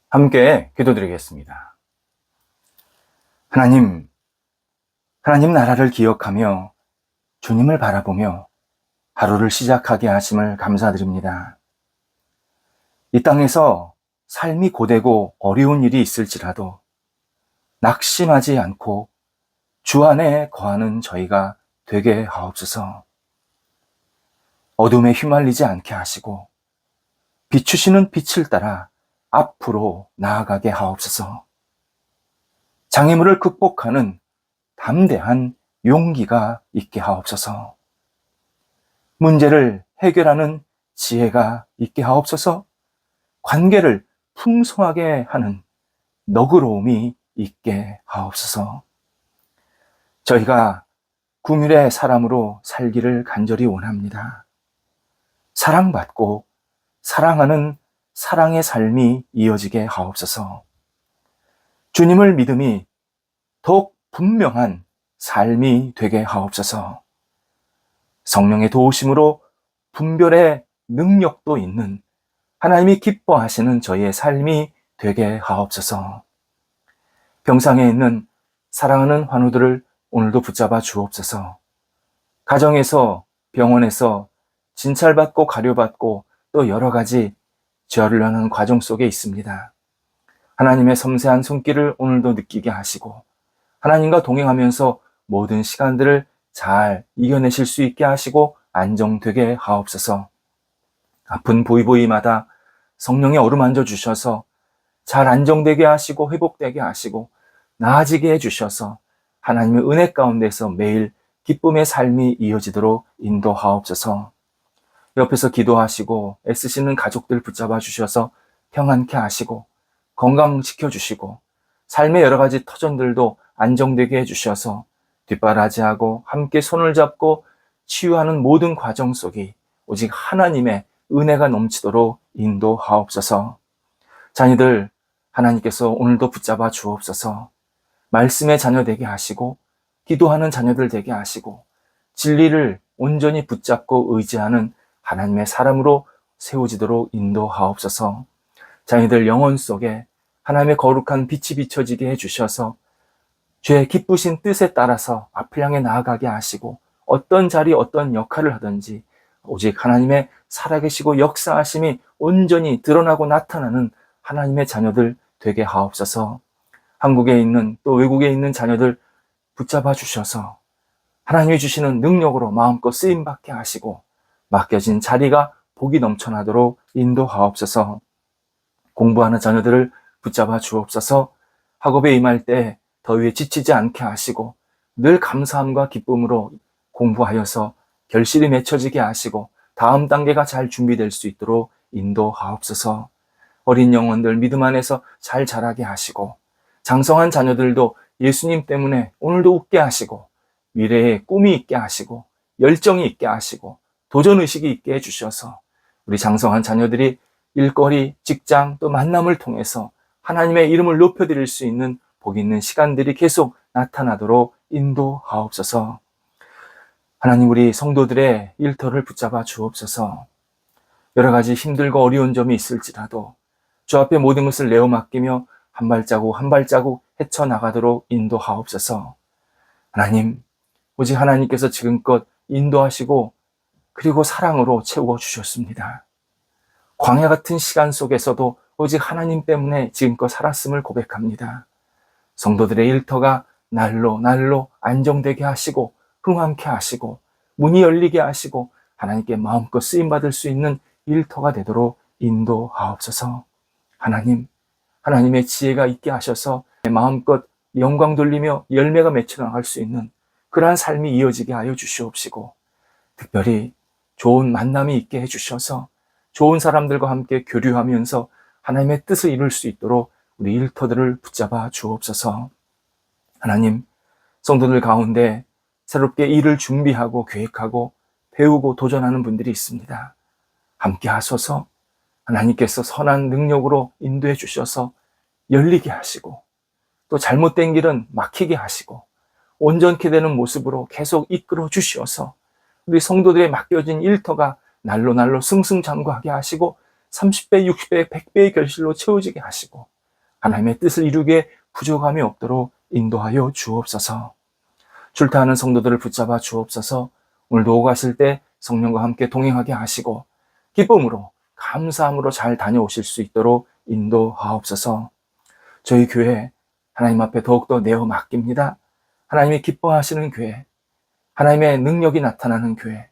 함께 기도드리겠습니다. 하나님, 하나님 나라를 기억하며 주님을 바라보며 하루를 시작하게 하심을 감사드립니다. 이 땅에서 삶이 고되고 어려운 일이 있을지라도 낙심하지 않고 주 안에 거하는 저희가 되게 하옵소서. 어둠에 휘말리지 않게 하시고 비추시는 빛을 따라 앞으로 나아가게 하옵소서. 장애물을 극복하는 담대한 용기가 있게 하옵소서. 문제를 해결하는 지혜가 있게 하옵소서. 관계를 풍성하게 하는 너그러움이 있게 하옵소서. 저희가 긍휼의 사람으로 살기를 간절히 원합니다. 사랑받고 사랑하는 사랑의 삶이 이어지게 하옵소서. 주님을 믿음이 더욱 분명한 삶이 되게 하옵소서. 성령의 도우심으로 분별의 능력도 있는 하나님이 기뻐하시는 저희의 삶이 되게 하옵소서. 병상에 있는 사랑하는 환우들을 오늘도 붙잡아 주옵소서. 가정에서, 병원에서 진찰받고 가료받고 또 여러 가지 죄를 하는 과정 속에 있습니다. 하나님의 섬세한 손길을 오늘도 느끼게 하시고 하나님과 동행하면서 모든 시간들을 잘 이겨내실 수 있게 하시고 안정되게 하옵소서. 아픈 부위부위마다 성령의 어루만져 주셔서 잘 안정되게 하시고 회복되게 하시고 나아지게 해주셔서 하나님의 은혜 가운데서 매일 기쁨의 삶이 이어지도록 인도하옵소서. 옆에서 기도하시고 애쓰시는 가족들 붙잡아 주셔서 평안케 하시고 건강시켜 주시고 삶의 여러 가지 터전들도 안정되게 해주셔서 뒷바라지하고 함께 손을 잡고 치유하는 모든 과정 속이 오직 하나님의 은혜가 넘치도록 인도하옵소서. 자녀들 하나님께서 오늘도 붙잡아 주옵소서. 말씀의 자녀 되게 하시고 기도하는 자녀들 되게 하시고 진리를 온전히 붙잡고 의지하는 하나님의 사람으로 세워지도록 인도하옵소서. 자녀들 영혼 속에 하나님의 거룩한 빛이 비춰지게 해주셔서 주의 기쁘신 뜻에 따라서 앞을 향해 나아가게 하시고 어떤 자리 어떤 역할을 하든지 오직 하나님의 살아계시고 역사하심이 온전히 드러나고 나타나는 하나님의 자녀들 되게 하옵소서. 한국에 있는 또 외국에 있는 자녀들 붙잡아 주셔서 하나님이 주시는 능력으로 마음껏 쓰임받게 하시고 맡겨진 자리가 복이 넘쳐나도록 인도하옵소서. 공부하는 자녀들을 붙잡아 주옵소서. 학업에 임할 때 더위에 지치지 않게 하시고 늘 감사함과 기쁨으로 공부하여서 결실이 맺혀지게 하시고 다음 단계가 잘 준비될 수 있도록 인도하옵소서. 어린 영혼들 믿음 안에서 잘 자라게 하시고 장성한 자녀들도 예수님 때문에 오늘도 웃게 하시고 미래에 꿈이 있게 하시고 열정이 있게 하시고 도전의식이 있게 해주셔서 우리 장성한 자녀들이 일거리, 직장 또 만남을 통해서 하나님의 이름을 높여드릴 수 있는 복 있는 시간들이 계속 나타나도록 인도하옵소서. 하나님 우리 성도들의 일터를 붙잡아 주옵소서. 여러 가지 힘들고 어려운 점이 있을지라도 주 앞에 모든 것을 내어 맡기며 한 발자국 한 발자국 헤쳐나가도록 인도하옵소서. 하나님, 오직 하나님께서 지금껏 인도하시고 그리고 사랑으로 채워주셨습니다. 광야 같은 시간 속에서도 오직 하나님 때문에 지금껏 살았음을 고백합니다. 성도들의 일터가 날로 날로 안정되게 하시고 흥함케 하시고 문이 열리게 하시고 하나님께 마음껏 쓰임받을 수 있는 일터가 되도록 인도하옵소서. 하나님, 하나님의 지혜가 있게 하셔서 마음껏 영광 돌리며 열매가 맺혀 나갈 수 있는 그러한 삶이 이어지게 하여 주시옵시고 특별히 좋은 만남이 있게 해주셔서 좋은 사람들과 함께 교류하면서 하나님의 뜻을 이룰 수 있도록 우리 일터들을 붙잡아 주옵소서. 하나님, 성도들 가운데 새롭게 일을 준비하고 계획하고 배우고 도전하는 분들이 있습니다. 함께 하소서. 하나님께서 선한 능력으로 인도해 주셔서 열리게 하시고 또 잘못된 길은 막히게 하시고 온전케 되는 모습으로 계속 이끌어 주시어서 우리 성도들의 맡겨진 일터가 날로 날로 승승장구하게 하시고 30배, 60배, 100배의 결실로 채워지게 하시고 하나님의 뜻을 이루기에 부족함이 없도록 인도하여 주옵소서. 출타하는 성도들을 붙잡아 주옵소서. 오늘도 오가실 때 성령과 함께 동행하게 하시고 기쁨으로 감사함으로 잘 다녀오실 수 있도록 인도하옵소서. 저희 교회 하나님 앞에 더욱더 내어 맡깁니다. 하나님이 기뻐하시는 교회, 하나님의 능력이 나타나는 교회,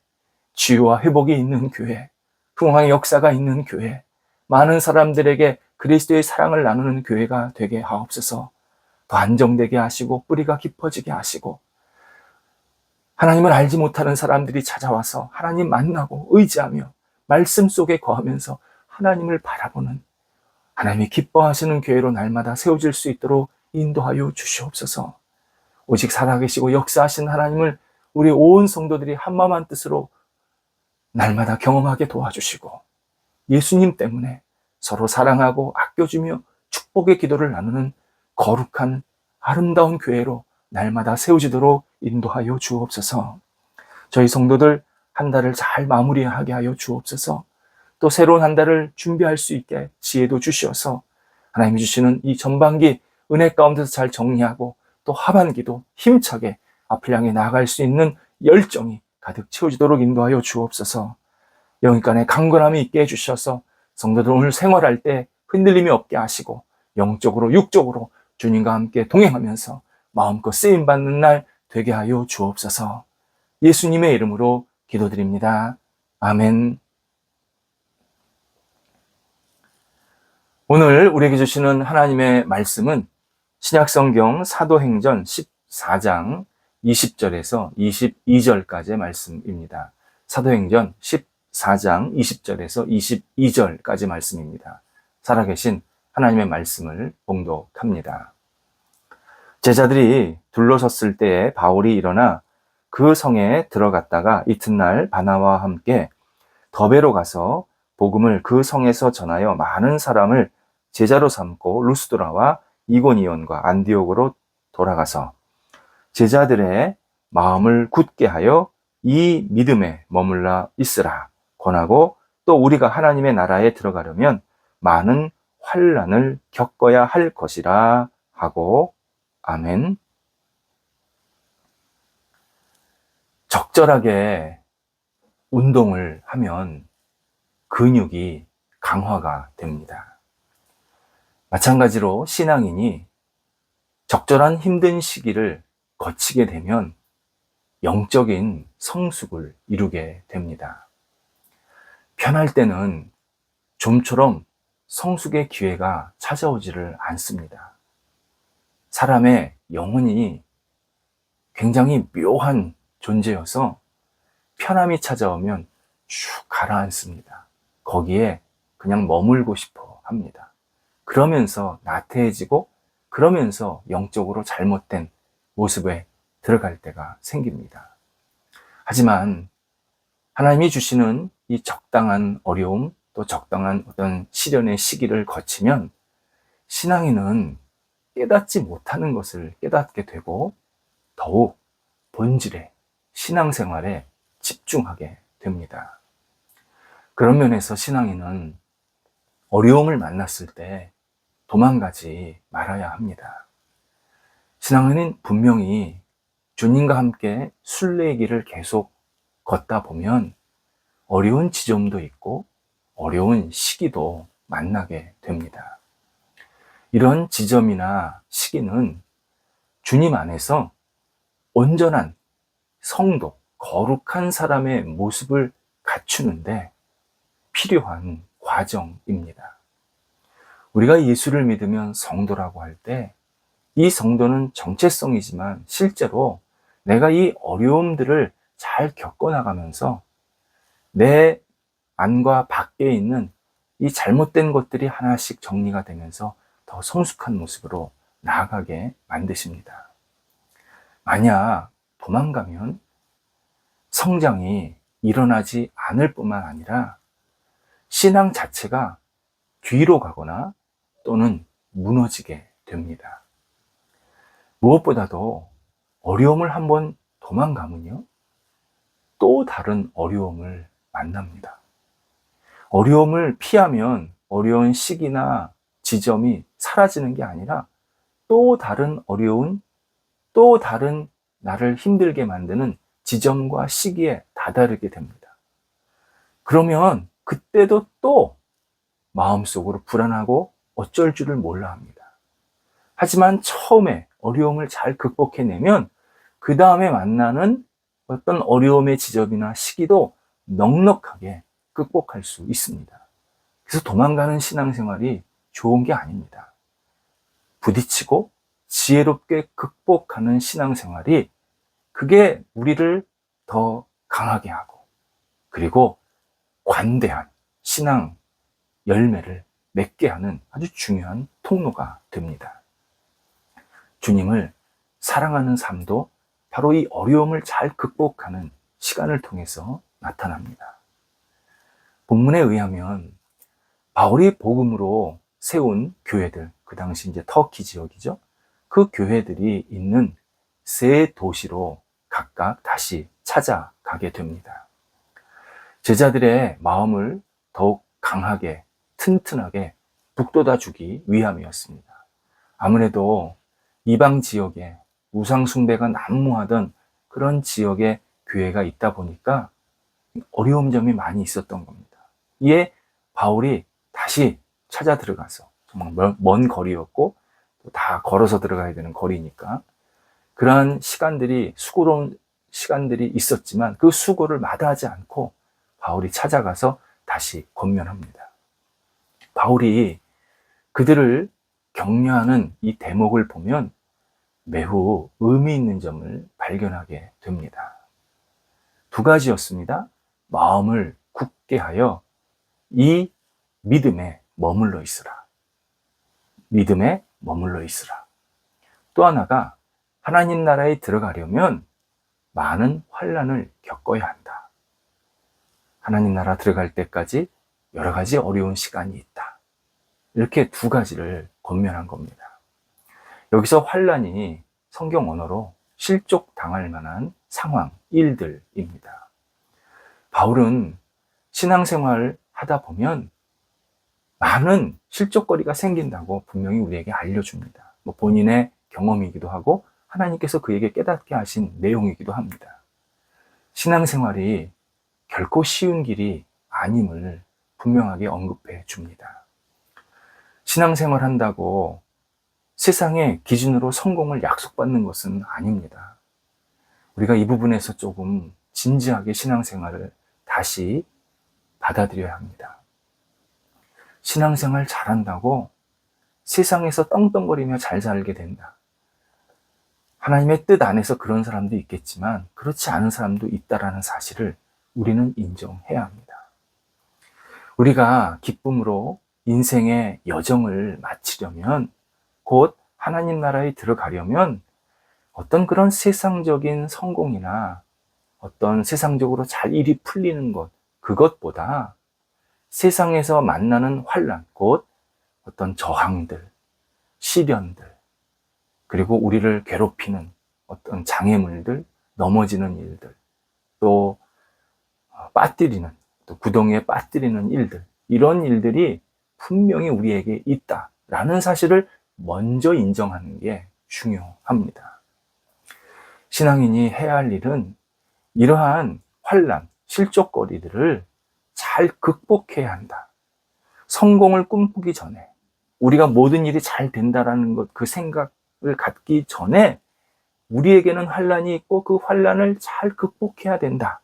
치유와 회복이 있는 교회, 풍성의 역사가 있는 교회, 많은 사람들에게 그리스도의 사랑을 나누는 교회가 되게 하옵소서. 더 안정되게 하시고 뿌리가 깊어지게 하시고 하나님을 알지 못하는 사람들이 찾아와서 하나님 만나고 의지하며 말씀 속에 거하면서 하나님을 바라보는 하나님이 기뻐하시는 교회로 날마다 세워질 수 있도록 인도하여 주시옵소서. 오직 살아계시고 역사하신 하나님을 우리 온 성도들이 한마음 한뜻으로 날마다 경험하게 도와주시고 예수님 때문에 서로 사랑하고 아껴주며 축복의 기도를 나누는 거룩한 아름다운 교회로 날마다 세워지도록 인도하여 주옵소서. 저희 성도들 한 달을 잘 마무리하게 하여 주옵소서. 또 새로운 한 달을 준비할 수 있게 지혜도 주시어서 하나님이 주시는 이 전반기 은혜 가운데서 잘 정리하고 또 하반기도 힘차게 앞을 향해 나아갈 수 있는 열정이 가득 채워지도록 인도하여 주옵소서. 영육간에 강건함이 있게 해주셔서 성도들 오늘 생활할 때 흔들림이 없게 하시고 영적으로 육적으로 주님과 함께 동행하면서 마음껏 쓰임받는 날 되게 하여 주옵소서. 예수님의 이름으로 기도드립니다. 아멘. 오늘 우리에게 주시는 하나님의 말씀은 신약성경 사도행전 14장 20절에서 22절까지의 말씀입니다. 사도행전 14장 20절에서 22절까지 말씀입니다. 살아계신 하나님의 말씀을 봉독합니다. 제자들이 둘러섰을 때에 바울이 일어나 그 성에 들어갔다가 이튿날 바나바와 함께 더베로 가서 복음을 그 성에서 전하여 많은 사람을 제자로 삼고 루스드라와 이고니온과 안디옥으로 돌아가서 제자들의 마음을 굳게 하여 이 믿음에 머물러 있으라 권하고 또 우리가 하나님의 나라에 들어가려면 많은 환난을 겪어야 할 것이라 하고 아멘. 적절하게 운동을 하면 근육이 강화가 됩니다. 마찬가지로 신앙인이 적절한 힘든 시기를 거치게 되면 영적인 성숙을 이루게 됩니다. 편할 때는 좀처럼 성숙의 기회가 찾아오지를 않습니다. 사람의 영혼이 굉장히 묘한 존재여서 편함이 찾아오면 쭉 가라앉습니다. 거기에 그냥 머물고 싶어 합니다. 그러면서 나태해지고 그러면서 영적으로 잘못된 모습에 들어갈 때가 생깁니다. 하지만 하나님이 주시는 이 적당한 어려움 또 적당한 어떤 시련의 시기를 거치면 신앙인은 깨닫지 못하는 것을 깨닫게 되고 더욱 본질의 신앙생활에 집중하게 됩니다. 그런 면에서 신앙인은 어려움을 만났을 때 도망가지 말아야 합니다. 신앙인은 분명히 주님과 함께 순례의 길을 계속 걷다 보면 어려운 지점도 있고 어려운 시기도 만나게 됩니다. 이런 지점이나 시기는 주님 안에서 온전한 성도, 거룩한 사람의 모습을 갖추는데 필요한 과정입니다. 우리가 예수를 믿으면 성도라고 할 때 이 성도는 정체성이지만 실제로 내가 이 어려움들을 잘 겪어나가면서 내 안과 밖에 있는 이 잘못된 것들이 하나씩 정리가 되면서 더 성숙한 모습으로 나아가게 만드십니다. 만약 도망가면 성장이 일어나지 않을 뿐만 아니라 신앙 자체가 뒤로 가거나 또는 무너지게 됩니다. 무엇보다도 어려움을 한번 도망가면요, 또 다른 어려움을 만납니다. 어려움을 피하면 어려운 시기나 지점이 사라지는 게 아니라 또 다른 어려운, 또 다른 나를 힘들게 만드는 지점과 시기에 다다르게 됩니다. 그러면 그때도 또 마음속으로 불안하고 어쩔 줄을 몰라 합니다. 하지만 처음에 어려움을 잘 극복해내면 그 다음에 만나는 어떤 어려움의 지점이나 시기도 넉넉하게 극복할 수 있습니다. 그래서 도망가는 신앙생활이 좋은 게 아닙니다. 부딪히고 지혜롭게 극복하는 신앙생활이 그게 우리를 더 강하게 하고 그리고 관대한 신앙 열매를 맺게 하는 아주 중요한 통로가 됩니다. 주님을 사랑하는 삶도 바로 이 어려움을 잘 극복하는 시간을 통해서 나타납니다. 본문에 의하면 바울이 복음으로 세운 교회들, 그 당시 이제 터키 지역이죠. 그 교회들이 있는 세 도시로 각각 다시 찾아가게 됩니다. 제자들의 마음을 더욱 강하게, 튼튼하게 북돋아 주기 위함이었습니다. 아무래도 이방 지역에 우상숭배가 난무하던 그런 지역에 교회가 있다 보니까 어려운 점이 많이 있었던 겁니다. 이에 바울이 다시 찾아 들어가서 정말 먼 거리였고 다 걸어서 들어가야 되는 거리니까 그러한 시간들이 수고로운 시간들이 있었지만 그 수고를 마다하지 않고 바울이 찾아가서 다시 권면합니다. 바울이 그들을 격려하는 이 대목을 보면 매우 의미 있는 점을 발견하게 됩니다. 두 가지였습니다. 마음을 굳게 하여 이 믿음에 머물러 있으라. 믿음에 머물러 있으라. 또 하나가 하나님 나라에 들어가려면 많은 환난을 겪어야 한다. 하나님 나라 들어갈 때까지 여러 가지 어려운 시간이 있다. 이렇게 두 가지를 권면한 겁니다. 여기서 환난이 성경 언어로 실족당할 만한 상황, 일들입니다. 바울은 신앙생활을 하다 보면 많은 실족거리가 생긴다고 분명히 우리에게 알려줍니다. 본인의 경험이기도 하고 하나님께서 그에게 깨닫게 하신 내용이기도 합니다. 신앙생활이 결코 쉬운 길이 아님을 분명하게 언급해 줍니다. 신앙생활 한다고 세상의 기준으로 성공을 약속받는 것은 아닙니다. 우리가 이 부분에서 조금 진지하게 신앙생활을 다시 받아들여야 합니다. 신앙생활 잘한다고 세상에서 떵떵거리며 잘 살게 된다. 하나님의 뜻 안에서 그런 사람도 있겠지만 그렇지 않은 사람도 있다라는 사실을 우리는 인정해야 합니다. 우리가 기쁨으로 인생의 여정을 마치려면 곧 하나님 나라에 들어가려면 어떤 그런 세상적인 성공이나 어떤 세상적으로 잘 일이 풀리는 것, 그것보다 세상에서 만나는 환난, 곧 어떤 저항들, 시련들, 그리고 우리를 괴롭히는 어떤 장애물들, 넘어지는 일들, 또 빠뜨리는, 또 구덩이에 빠뜨리는 일들, 이런 일들이 분명히 우리에게 있다라는 사실을 먼저 인정하는 게 중요합니다. 신앙인이 해야 할 일은 이러한 환난, 실족거리들을 잘 극복해야 한다. 성공을 꿈꾸기 전에, 우리가 모든 일이 잘 된다라는 것, 그 생각을 갖기 전에 우리에게는 환난이 있고 그 환난을 잘 극복해야 된다.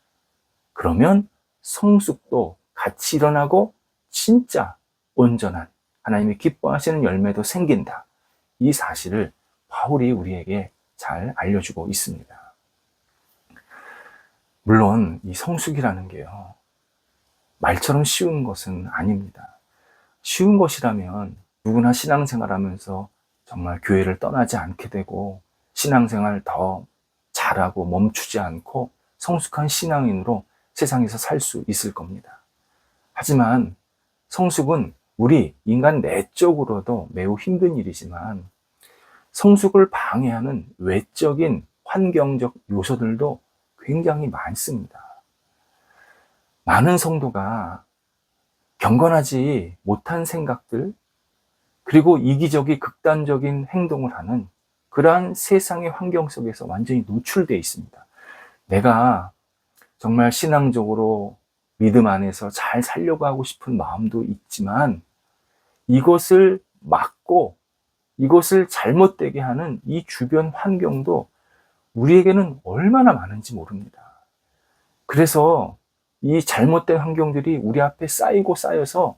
그러면 성숙도 같이 일어나고 진짜 온전한 하나님이 기뻐하시는 열매도 생긴다. 이 사실을 바울이 우리에게 잘 알려주고 있습니다. 물론 이 성숙이라는 게요, 말처럼 쉬운 것은 아닙니다. 쉬운 것이라면 누구나 신앙생활하면서 정말 교회를 떠나지 않게 되고 신앙생활 더 잘하고 멈추지 않고 성숙한 신앙인으로 세상에서 살 수 있을 겁니다. 하지만 성숙은 우리 인간 내적으로도 매우 힘든 일이지만 성숙을 방해하는 외적인 환경적 요소들도 굉장히 많습니다. 많은 성도가 경건하지 못한 생각들, 그리고 이기적이 극단적인 행동을 하는 그러한 세상의 환경 속에서 완전히 노출되어 있습니다. 내가 정말 신앙적으로 믿음 안에서 잘 살려고 하고 싶은 마음도 있지만 이것을 막고 이것을 잘못되게 하는 이 주변 환경도 우리에게는 얼마나 많은지 모릅니다. 그래서 이 잘못된 환경들이 우리 앞에 쌓이고 쌓여서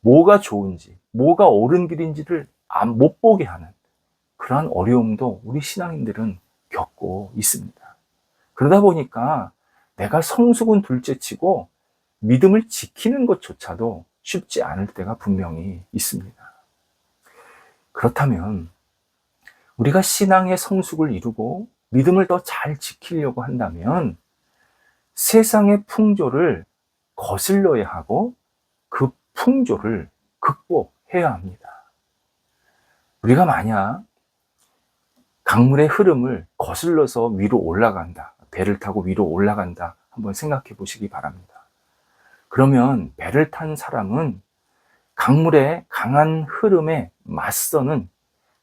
뭐가 좋은지, 뭐가 옳은 길인지를 못 보게 하는 그러한 어려움도 우리 신앙인들은 겪고 있습니다. 그러다 보니까 내가 성숙은 둘째치고 믿음을 지키는 것조차도 쉽지 않을 때가 분명히 있습니다. 그렇다면 우리가 신앙의 성숙을 이루고 믿음을 더 잘 지키려고 한다면 세상의 풍조를 거슬러야 하고 그 풍조를 극복해야 합니다. 우리가 만약 강물의 흐름을 거슬러서 위로 올라간다, 배를 타고 위로 올라간다, 한번 생각해 보시기 바랍니다. 그러면 배를 탄 사람은 강물의 강한 흐름에 맞서는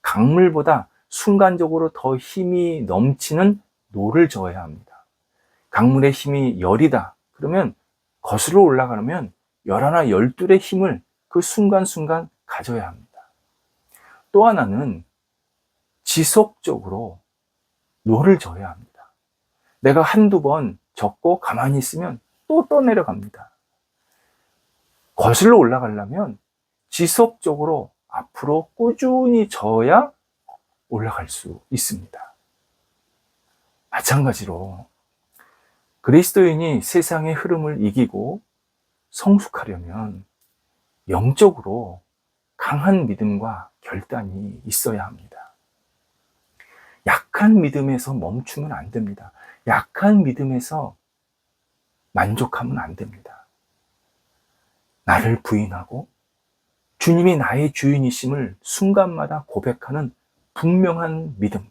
강물보다 순간적으로 더 힘이 넘치는 노를 저어야 합니다. 강물의 힘이 열이다. 그러면 거슬러 올라가려면 열하나 열둘의 힘을 그 순간순간 가져야 합니다. 또 하나는 지속적으로 노를 저어야 합니다. 내가 한두 번 젓고 가만히 있으면 또 떠내려갑니다. 거슬러 올라가려면 지속적으로 앞으로 꾸준히 저어야 올라갈 수 있습니다. 마찬가지로 그리스도인이 세상의 흐름을 이기고 성숙하려면 영적으로 강한 믿음과 결단이 있어야 합니다. 약한 믿음에서 멈추면 안 됩니다. 약한 믿음에서 만족하면 안 됩니다. 나를 부인하고 주님이 나의 주인이심을 순간마다 고백하는 분명한 믿음,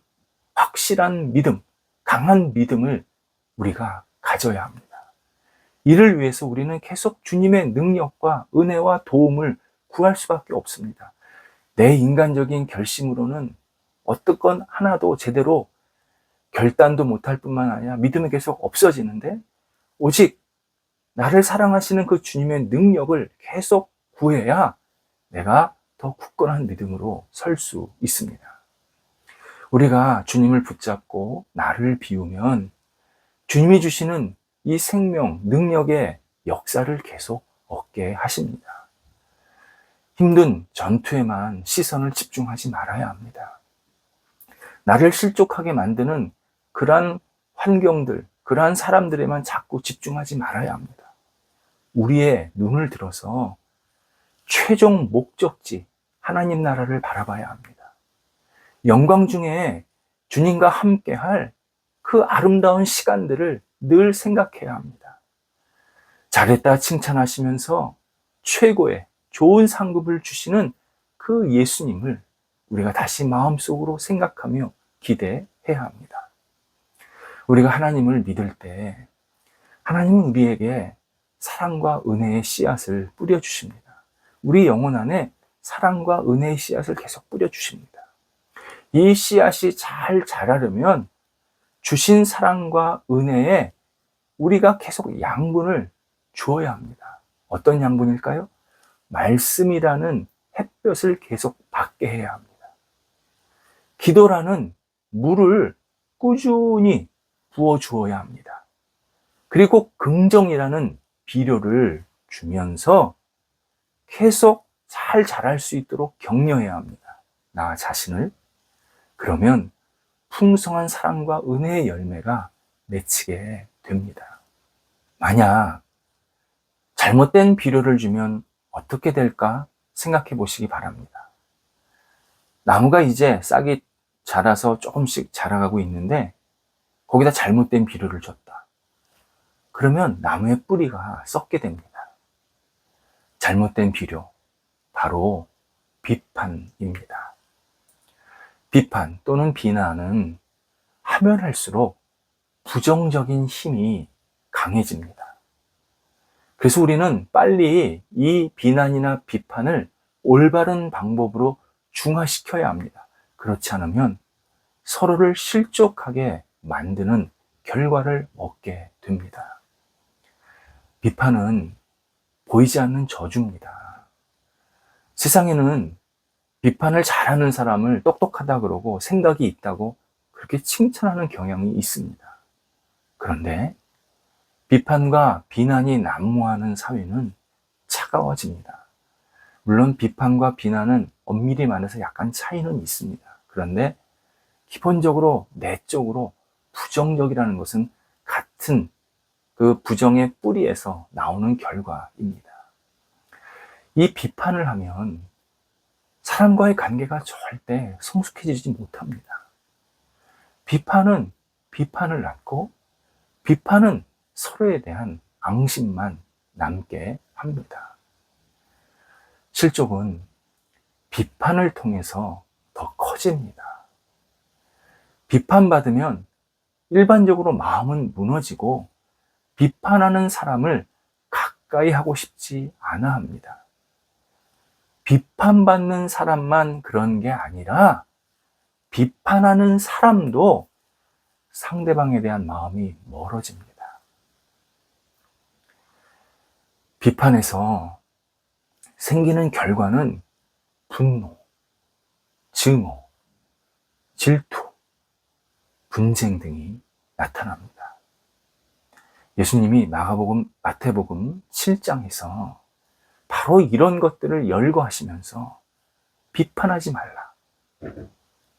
확실한 믿음, 강한 믿음을 우리가 가져야 합니다. 이를 위해서 우리는 계속 주님의 능력과 은혜와 도움을 구할 수밖에 없습니다. 내 인간적인 결심으로는 어떤 건 하나도 제대로 결단도 못할 뿐만 아니라 믿음이 계속 없어지는데 오직 나를 사랑하시는 그 주님의 능력을 계속 구해야 내가 더 굳건한 믿음으로 설 수 있습니다. 우리가 주님을 붙잡고 나를 비우면 주님이 주시는 이 생명, 능력의 역사를 계속 얻게 하십니다. 힘든 전투에만 시선을 집중하지 말아야 합니다. 나를 실족하게 만드는 그러한 환경들, 그러한 사람들에만 자꾸 집중하지 말아야 합니다. 우리의 눈을 들어서 최종 목적지, 하나님 나라를 바라봐야 합니다. 영광 중에 주님과 함께 할 그 아름다운 시간들을 늘 생각해야 합니다. 잘했다 칭찬하시면서 최고의 좋은 상급을 주시는 그 예수님을 우리가 다시 마음속으로 생각하며 기대해야 합니다. 우리가 하나님을 믿을 때 하나님은 우리에게 사랑과 은혜의 씨앗을 뿌려주십니다. 우리 영혼 안에 사랑과 은혜의 씨앗을 계속 뿌려주십니다. 이 씨앗이 잘 자라려면 주신 사랑과 은혜에 우리가 계속 양분을 주어야 합니다. 어떤 양분일까요? 말씀이라는 햇볕을 계속 받게 해야 합니다. 기도라는 물을 꾸준히 부어주어야 합니다. 그리고 긍정이라는 비료를 주면서 계속 잘 자랄 수 있도록 격려해야 합니다. 나 자신을. 그러면 풍성한 사랑과 은혜의 열매가 맺히게 됩니다. 만약 잘못된 비료를 주면 어떻게 될까 생각해 보시기 바랍니다. 나무가 이제 싹이 자라서 조금씩 자라가고 있는데 거기다 잘못된 비료를 줬다. 그러면 나무의 뿌리가 썩게 됩니다. 잘못된 비료, 바로 비판입니다. 비판 또는 비난은 하면 할수록 부정적인 힘이 강해집니다. 그래서 우리는 빨리 이 비난이나 비판을 올바른 방법으로 중화시켜야 합니다. 그렇지 않으면 서로를 실족하게 만드는 결과를 얻게 됩니다. 비판은 보이지 않는 저주입니다. 세상에는 비판을 잘하는 사람을 똑똑하다 그러고 생각이 있다고 그렇게 칭찬하는 경향이 있습니다. 그런데 비판과 비난이 난무하는 사회는 차가워집니다. 물론 비판과 비난은 엄밀히 말해서 약간 차이는 있습니다. 그런데 기본적으로 내적으로 부정적이라는 것은 같은 그 부정의 뿌리에서 나오는 결과입니다. 이 비판을 하면 사람과의 관계가 절대 성숙해지지 못합니다. 비판은 비판을 낳고 비판은 서로에 대한 앙심만 남게 합니다. 실족은 비판을 통해서 더 커집니다. 비판받으면 일반적으로 마음은 무너지고 비판하는 사람을 가까이 하고 싶지 않아 합니다. 비판받는 사람만 그런 게 아니라 비판하는 사람도 상대방에 대한 마음이 멀어집니다. 비판에서 생기는 결과는 분노, 증오, 질투, 분쟁 등이 나타납니다. 예수님이 마태복음 7장에서 바로 이런 것들을 열거하시면서 비판하지 말라.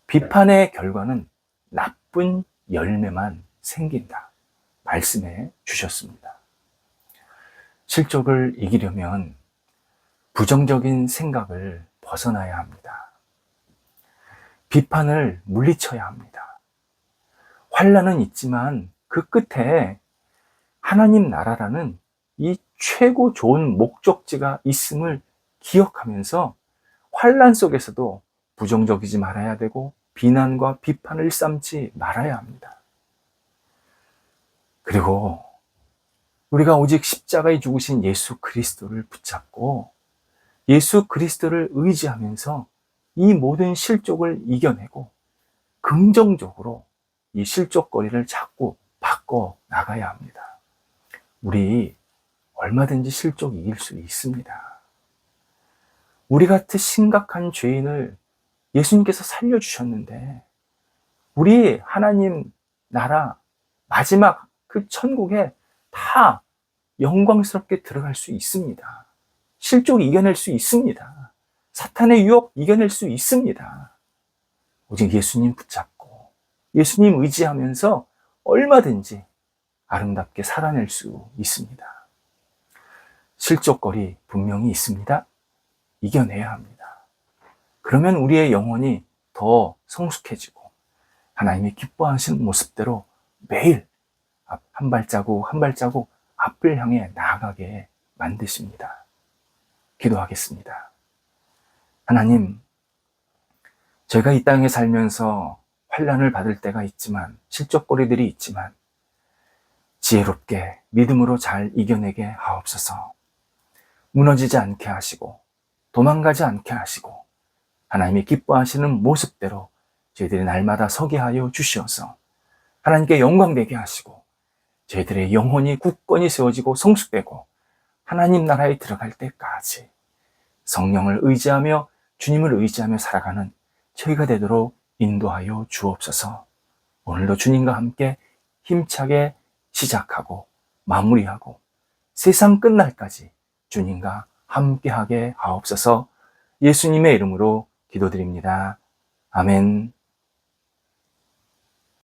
비판의 결과는 나쁜 열매만 생긴다. 말씀해 주셨습니다. 실족을 이기려면 부정적인 생각을 벗어나야 합니다. 비판을 물리쳐야 합니다. 환난은 있지만 그 끝에 하나님 나라라는 이 최고 좋은 목적지가 있음을 기억하면서 환난 속에서도 부정적이지 말아야 되고 비난과 비판을 일삼지 말아야 합니다. 그리고 우리가 오직 십자가에 죽으신 예수 그리스도를 붙잡고 예수 그리스도를 의지하면서 이 모든 실족을 이겨내고 긍정적으로 이 실족거리를 자꾸 바꿔 나가야 합니다. 우리 얼마든지 실족 이길 수 있습니다. 우리 같은 심각한 죄인을 예수님께서 살려주셨는데 우리 하나님 나라 마지막 그 천국에 다 영광스럽게 들어갈 수 있습니다. 실족 이겨낼 수 있습니다. 사탄의 유혹 이겨낼 수 있습니다. 오직 예수님 붙잡고 예수님 의지하면서 얼마든지 아름답게 살아낼 수 있습니다. 실족거리 분명히 있습니다. 이겨내야 합니다. 그러면 우리의 영혼이 더 성숙해지고 하나님이 기뻐하시는 모습대로 매일 한 발자국 한 발자국 앞을 향해 나아가게 만드십니다. 기도하겠습니다. 하나님, 저희가 이 땅에 살면서 환난을 받을 때가 있지만 실족거리들이 있지만 지혜롭게 믿음으로 잘 이겨내게 하옵소서. 무너지지 않게 하시고 도망가지 않게 하시고 하나님이 기뻐하시는 모습대로 저희들이 날마다 서게 하여 주시어서 하나님께 영광되게 하시고 저희들의 영혼이 굳건히 세워지고 성숙되고 하나님 나라에 들어갈 때까지 성령을 의지하며 주님을 의지하며 살아가는 저희가 되도록 인도하여 주옵소서. 오늘도 주님과 함께 힘차게 시작하고 마무리하고 세상 끝날까지 주님과 함께하게 하옵소서. 예수님의 이름으로 기도드립니다. 아멘.